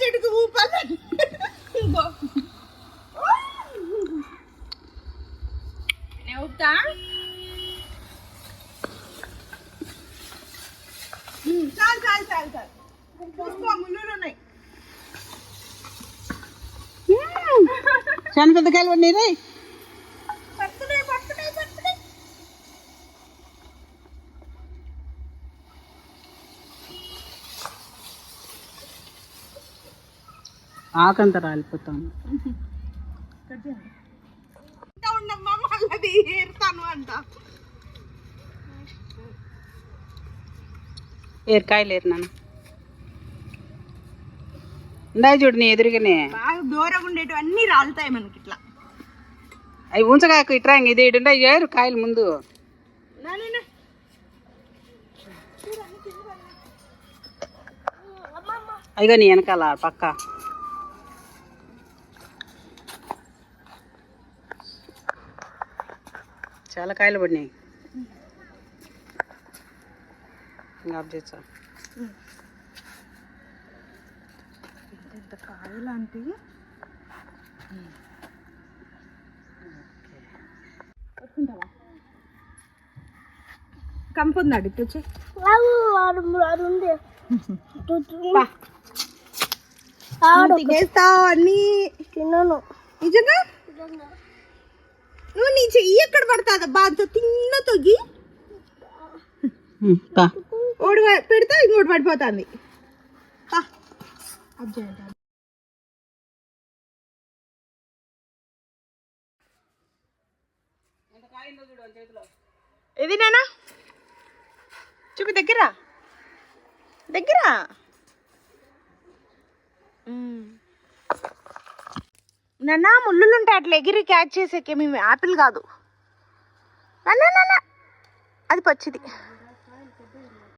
సైడ్కి ఊపాలి. ఊపుతా. చాలు చాలు చాలు చాలు. చూసుకో ముళ్ళు ఉన్నాయి. చాలా పెద్ద కాయలు పడినాయి రే. పట్టుకునే పట్టుకునే పట్టుకునే. ఆకంతా రాలిపోతాను. ఉండమ్మా మళ్ళీ ఏరుతాను అంట. ఏరకాయలు ఏరు నాన్న. ఇందా చూడు నీ ఎదురుగానే బాగా దూరంగా ఉండేటివన్నీ రాలుతాయి మనకి ఇట్లా. అవి ఉంచగాకు ఇట్రా ఇది ఇటుంటే ఏరు కాయలు ముందు. అదిగో నీ వెనకాల పక్క. చాలా కాయలు పడినాయి. ఇంకా ఆఫ్ చేసా. పెద్ద కాయలు అంటే కంపుంది అడిగి వచ్చి తినేస్తావు అన్ని. తిన్నాను నిజంగా నువ్వు నీ చెయ్యి ఎక్కడ పడుతుంది బాగా తిన్న తొగ్గి ఒకటి పెడితే ఇంకోటి పడిపోతుంది. ఇది నేనా చూపి దగ్గర దగ్గర. నాన్న ముళ్ళులు ఉంటాయి అట్లా ఎగిరి క్యాచ్ చేసేకే. మేము యాపిల్ కాదు నాన్న, అది పచ్చిది.